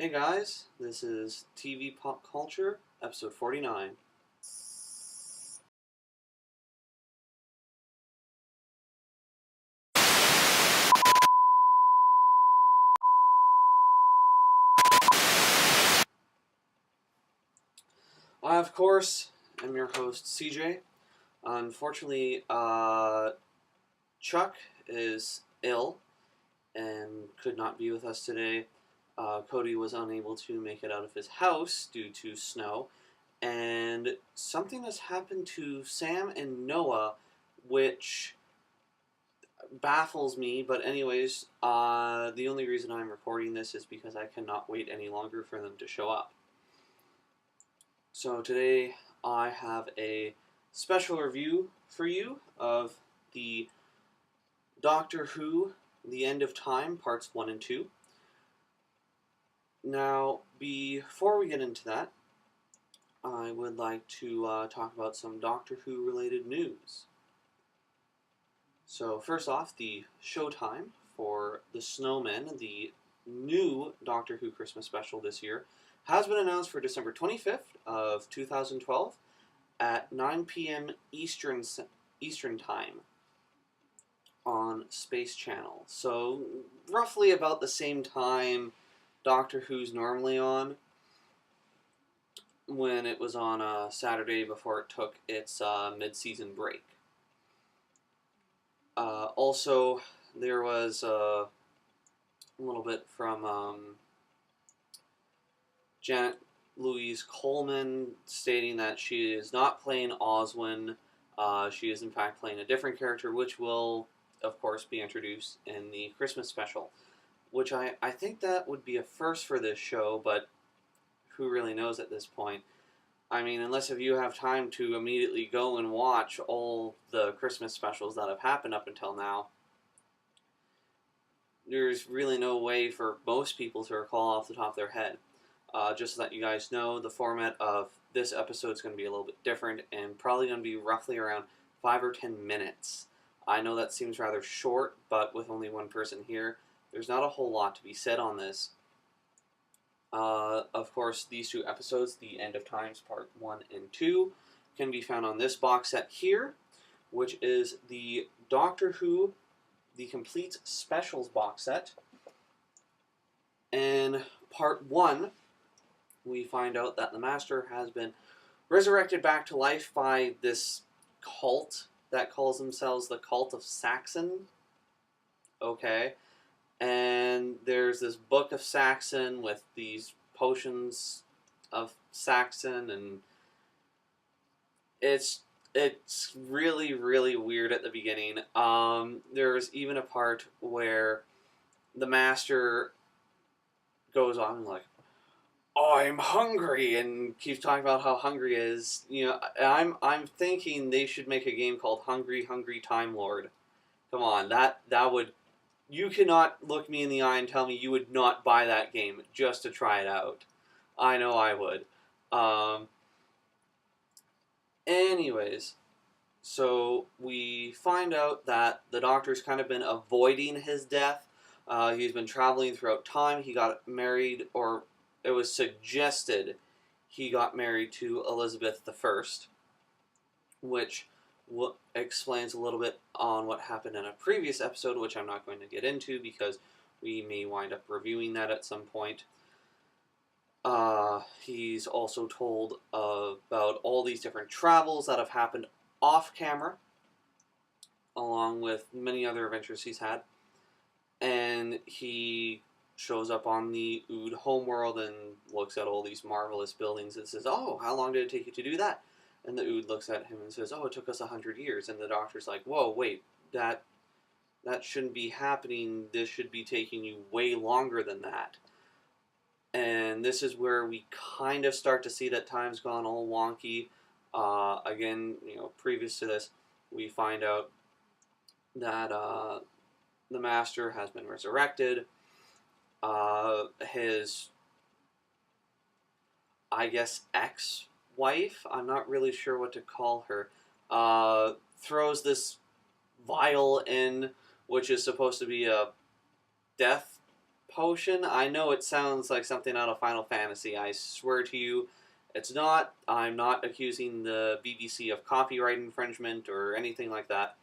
Hey guys, this is TV Pop Culture, episode 49. I, of course, am your host, CJ. Unfortunately, Chuck is ill and could not be with us today. Cody was unable to make it out of his house due to snow, and something has happened to Sam and Noah, which baffles me. But anyways, the only reason I'm recording this is because I cannot wait any longer for them to show up. So today I have a special review for you of the Doctor Who The End of Time Parts 1 and 2. Now, before we get into that, I would like to talk about some Doctor Who related news. So first off, the showtime for the Snowmen, the new Doctor Who Christmas special this year, has been announced for December 25th of 2012 at 9 p.m. Eastern Time on Space Channel. So roughly about the same time Doctor Who's normally on, when it was on a Saturday before it took its mid-season break. Also, there was a little bit from Janet Louise Coleman stating that she is not playing Oswin. She is in fact playing a different character, which will, of course, be introduced in the Christmas special. Which I think that would be a first for this show, but who really knows at this point? I mean, unless if you have time to immediately go and watch all the Christmas specials that have happened up until now, there's really no way for most people to recall off the top of their head. Just so that you guys know, the format of this episode is going to be a little bit different and probably going to be roughly around 5 or 10 minutes. I know that seems rather short, but with only one person here, there's not a whole lot to be said on this. Of course, these two episodes, The End of Times Part 1 and 2, can be found on this box set here, which is the Doctor Who The Complete Specials box set. In Part 1, we find out that the Master has been resurrected back to life by this cult that calls themselves the Cult of Saxon. Okay. And there's this book of Saxon with these potions of Saxon, and it's really, really weird at the beginning. There's even a part where the Master goes on like, "I'm hungry," and keeps talking about how hungry he is. You know, I'm thinking they should make a game called Hungry Hungry Time Lord. Come on, that would. You cannot look me in the eye and tell me you would not buy that game just to try it out. I know I would. Anyways, so we find out that the Doctor's kind of been avoiding his death. He's been traveling throughout time. He got married, or it was suggested he got married to Elizabeth I, which explains a little bit on what happened in a previous episode, which I'm not going to get into because we may wind up reviewing that at some point. He's also told about all these different travels that have happened off camera, along with many other adventures he's had. And he shows up on the Ood homeworld and looks at all these marvelous buildings and says, "Oh, how long did it take you to do that?" And the Ood looks at him and says, "Oh, it took us 100 years." And the Doctor's like, "Whoa, wait, that shouldn't be happening. This should be taking you way longer than that." And this is where we kind of start to see that time's gone all wonky. Again, previous to this, we find out that the Master has been resurrected. His, I guess, ex-wife, I'm not really sure what to call her, throws this vial in, which is supposed to be a death potion. I know it sounds like something out of Final Fantasy. I swear to you, it's not. I'm not accusing the BBC of copyright infringement or anything like that.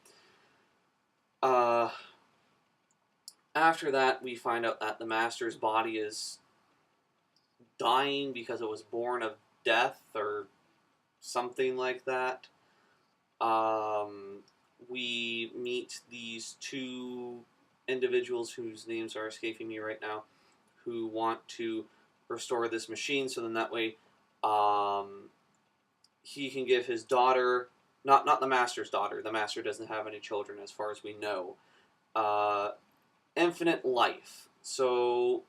After that, we find out that the Master's body is dying because it was born of death or something like that. We meet these two individuals whose names are escaping me right now, who want to restore this machine, so then that way he can give his daughter, not the Master's daughter, the Master doesn't have any children as far as we know, infinite life. So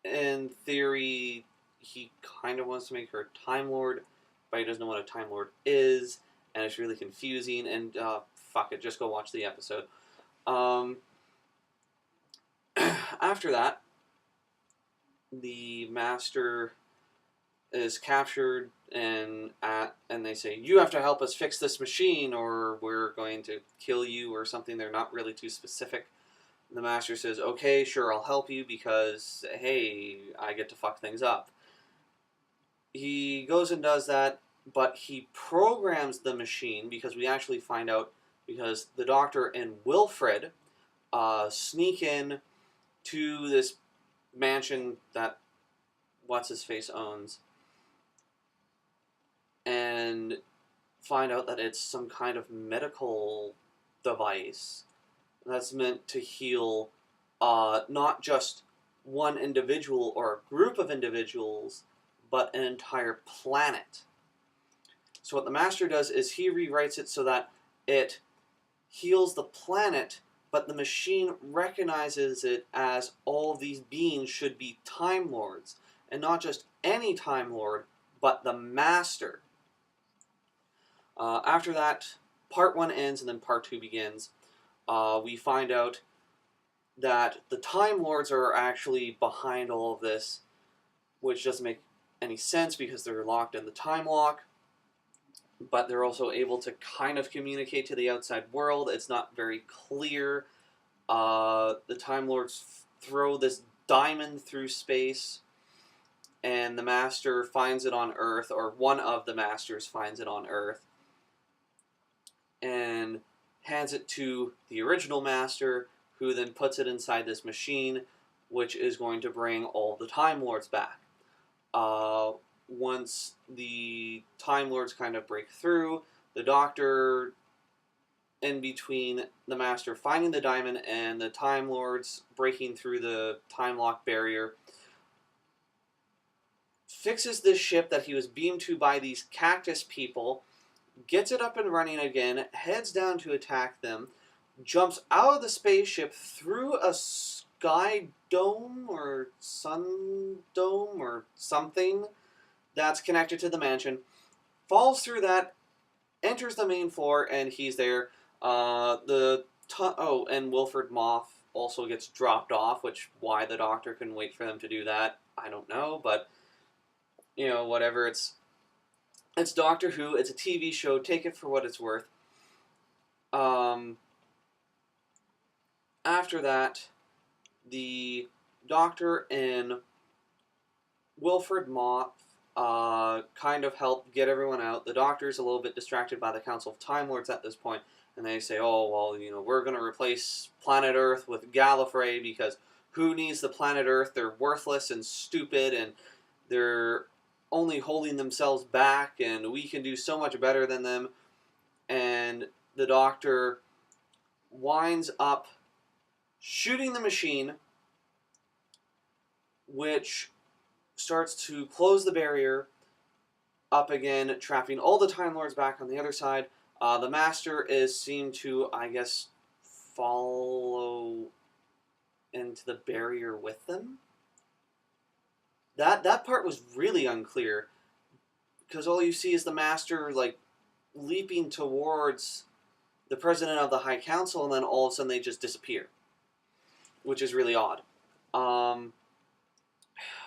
in theory, he kind of wants to make her a Time Lord, but he doesn't know what a Time Lord is, and it's really confusing, and fuck it, just go watch the episode. After that, the Master is captured, and they say, you have to help us fix this machine, or we're going to kill you, or something. They're not really too specific. The Master says, okay, sure, I'll help you, because, hey, I get to fuck things up. He goes and does that, but he programs the machine, because we actually find out, because the Doctor and Wilfred sneak in to this mansion that What's-His-Face owns, and find out that it's some kind of medical device that's meant to heal not just one individual or a group of individuals, but an entire planet. So what the Master does is he rewrites it so that it heals the planet, but the machine recognizes it as all of these beings should be Time Lords, and not just any Time Lord, but the Master. After that, part 1 ends and then part 2 begins. We find out that the Time Lords are actually behind all of this, which doesn't make any sense because they're locked in the time lock, but they're also able to kind of communicate to the outside world. It's not very clear. The Time Lords throw this diamond through space, and the Master finds it on Earth, or one of the Masters finds it on Earth, and hands it to the original Master, who then puts it inside this machine, which is going to bring all the Time Lords back. Once the Time Lords kind of break through, the Doctor, in between the Master finding the diamond and the Time Lords breaking through the time lock barrier, fixes this ship that he was beamed to by these cactus people, gets it up and running again, heads down to attack them, jumps out of the spaceship through a sky dome or sun dome or something that's connected to the mansion, falls through that, enters the main floor, and he's there. And Wilfred Moth also gets dropped off, which why the Doctor couldn't wait for them to do that, I don't know, but you know, whatever. It's Doctor Who. It's a TV show. Take it for what it's worth. After that, the Doctor and Wilfred Moth kind of help get everyone out. The Doctor's a little bit distracted by the Council of Time Lords at this point, and they say, oh, well, you know, we're going to replace planet Earth with Gallifrey because who needs the planet Earth? They're worthless and stupid, and they're only holding themselves back, and we can do so much better than them. And the Doctor winds up shooting the machine, which starts to close the barrier up again, trapping all the Time Lords back on the other side. The Master is seen to, I guess, follow into the barrier with them. That part was really unclear, because all you see is the Master, like, leaping towards the President of the High Council, and then all of a sudden they just disappear, which is really odd.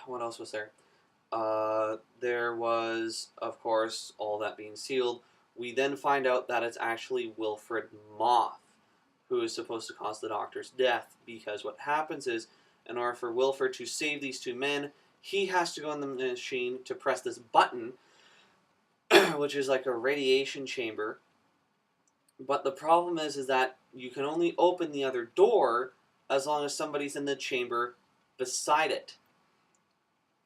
What else was there? There was, of course, all that being sealed. We then find out that it's actually Wilfred Moth who is supposed to cause the Doctor's death, because what happens is in order for Wilfred to save these two men, he has to go in the machine to press this button, which is like a radiation chamber. But the problem is that you can only open the other door as long as somebody's in the chamber beside it.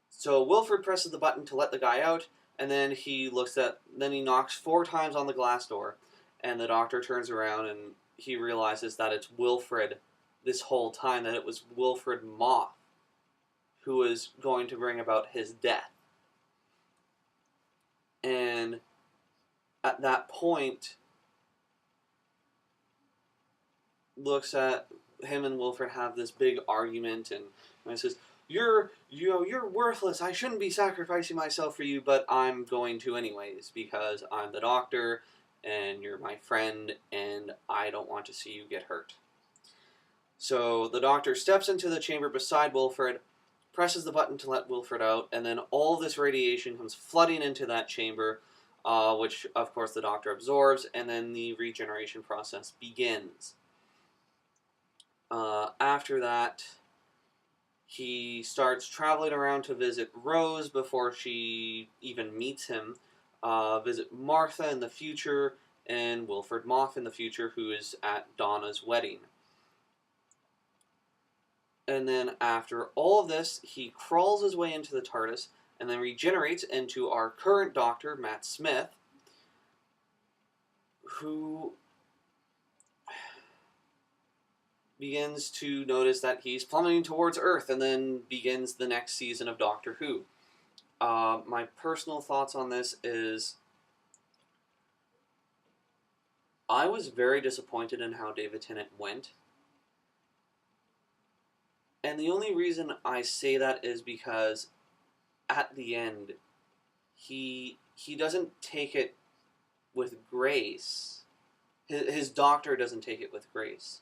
So Wilfred presses the button to let the guy out, and then he knocks 4 times on the glass door, and the doctor turns around and he realizes that it's Wilfred this whole time, that it was Wilfred Moth who was going to bring about his death. And at that point, looks at him and Wilfred have this big argument, and he says, you're worthless. I shouldn't be sacrificing myself for you, but I'm going to anyways, because I'm the doctor, and you're my friend, and I don't want to see you get hurt. So the doctor steps into the chamber beside Wilfred, presses the button to let Wilfred out, and then all this radiation comes flooding into that chamber, which, of course, the doctor absorbs, and then the regeneration process begins. After that, he starts traveling around to visit Rose before she even meets him, visit Martha in the future, and Wilfred Moth in the future, who is at Donna's wedding. And then after all of this, he crawls his way into the TARDIS and then regenerates into our current Doctor, Matt Smith, who begins to notice that he's plummeting towards Earth, and then begins the next season of Doctor Who. My personal thoughts on this is, I was very disappointed in how David Tennant went. And the only reason I say that is because at the end, he doesn't take it with grace. His doctor doesn't take it with grace.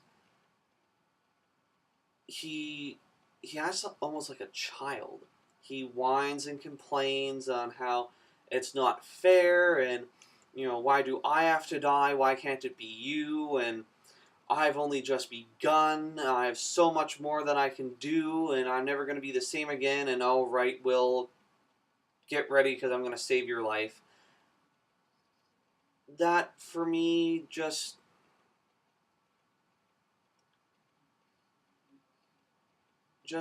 He acts almost like a child. He whines and complains on how it's not fair, and, why do I have to die? Why can't it be you? And I've only just begun. I have so much more that I can do, and I'm never going to be the same again. And all right, Will, get ready because I'm going to save your life. That, for me, just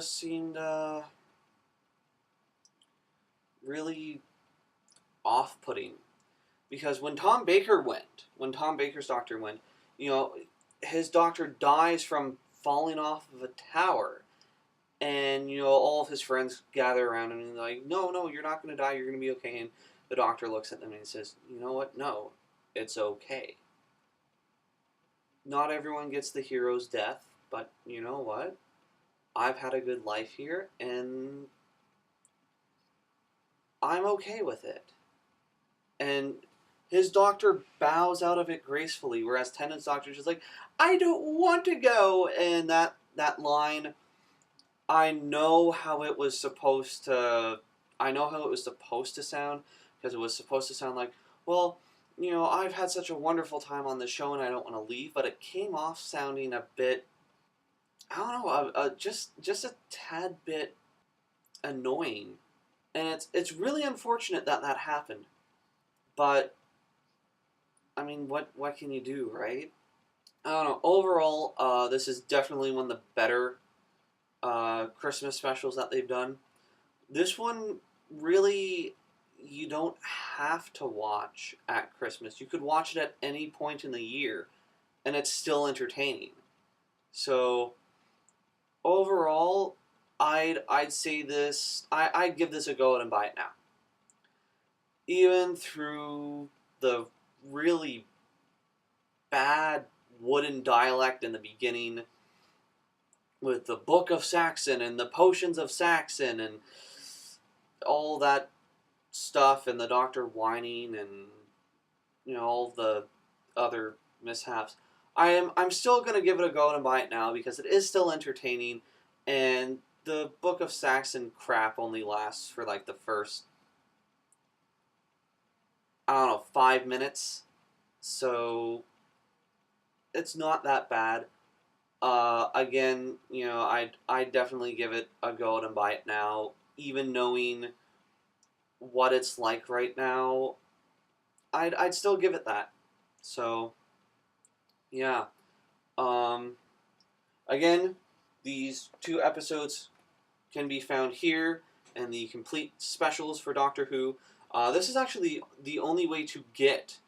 seemed really off-putting. Because when Tom Baker's doctor went, his doctor dies from falling off of a tower. And, all of his friends gather around him and they're like, no, you're not going to die, you're going to be okay. And the doctor looks at them and he says, you know what? No, it's okay. Not everyone gets the hero's death, but you know what? I've had a good life here, and I'm okay with it. And his doctor bows out of it gracefully, whereas Tennant's doctor is just like, I don't want to go. And that line, I know how it was supposed to sound, because it was supposed to sound like, well, I've had such a wonderful time on the show and I don't want to leave, but it came off sounding a bit, I don't know, just a tad bit annoying. And it's really unfortunate that happened. But, I mean, what can you do, right? I don't know. Overall, this is definitely one of the better Christmas specials that they've done. This one, really, you don't have to watch at Christmas. You could watch it at any point in the year, and it's still entertaining. So, overall, I'd say this, I'd give this a go and buy it now. Even through the really bad wooden dialect in the beginning, with the Book of Saxon and the Potions of Saxon and all that stuff, and the doctor whining and all the other mishaps, I'm still going to give it a go and buy it now because it is still entertaining, and the Book of Saxon crap only lasts for like the first, 5 minutes, so it's not that bad. Again, you know, I'd definitely give it a go and buy it now, even knowing what it's like right now. I'd still give it that. So yeah. Um, Again, these 2 episodes can be found here, and the complete specials for Doctor Who. This is actually the only way to get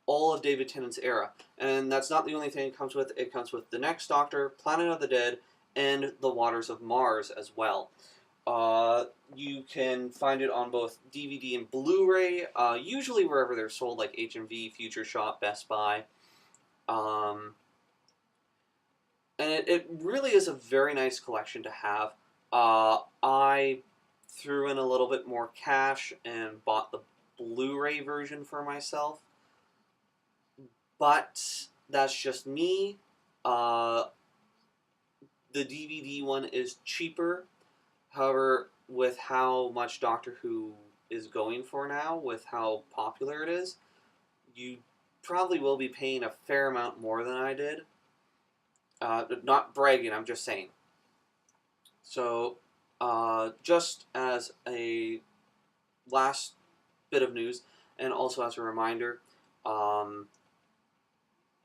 all of David Tennant's era, and that's not the only thing it comes with. It comes with The Next Doctor, Planet of the Dead, and The Waters of Mars as well. You can find it on both DVD and Blu-ray, usually wherever they're sold, like HMV, Future Shop, Best Buy. Um, and it really is a very nice collection to have. I threw in a little bit more cash and bought the Blu-ray version for myself, but that's just me. Uh, the DVD one is cheaper. However, with how much Doctor Who is going for now, with how popular it is, you probably will be paying a fair amount more than I did. Not bragging, I'm just saying. So, just as a last bit of news, and also as a reminder,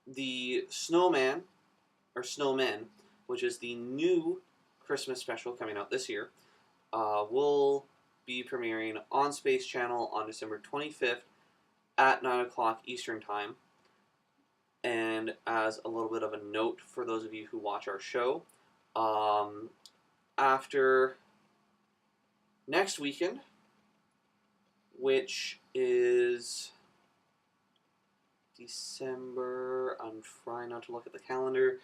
the Snowman, or Snowmen, which is the new Christmas special coming out this year, will be premiering on Space Channel on December 25th at 9 o'clock Eastern Time. And as a little bit of a note for those of you who watch our show, after next weekend, which is December, I'm trying not to look at the calendar,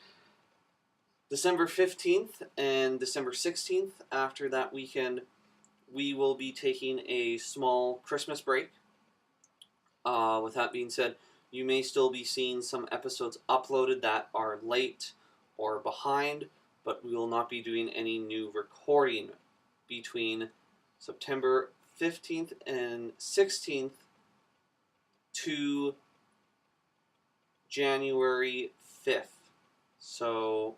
December 15th and December 16th, after that weekend, we will be taking a small Christmas break. With that being said, you may still be seeing some episodes uploaded that are late or behind, but we will not be doing any new recording between September 15th and 16th to January 5th. So,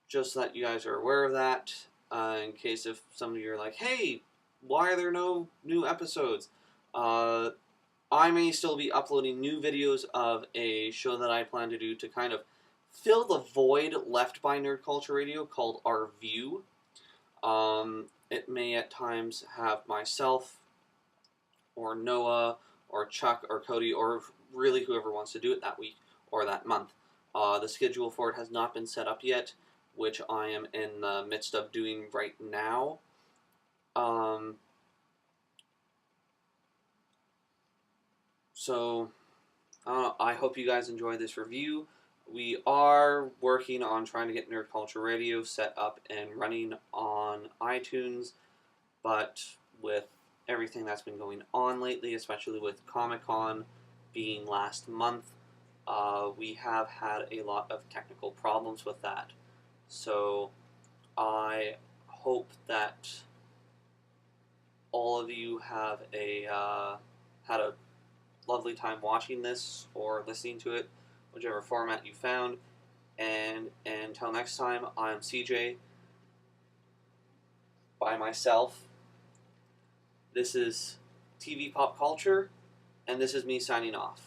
just so that you guys are aware of that, in case if some of you are like, hey, why are there no new episodes? I may still be uploading new videos of a show that I plan to do to kind of fill the void left by Nerd Culture Radio called Our View. It may at times have myself, or Noah, or Chuck, or Cody, or really whoever wants to do it that week or that month. The schedule for it has not been set up yet, which I am in the midst of doing right now. So, I hope you guys enjoy this review. We are working on trying to get Nerd Culture Radio set up and running on iTunes, but with everything that's been going on lately, especially with Comic-Con being last month, we have had a lot of technical problems with that. So, I hope that all of you have had a lovely time watching this or listening to it, whichever format you found. And until next time, I'm CJ, by myself. This is TV Pop Culture, and this is me signing off.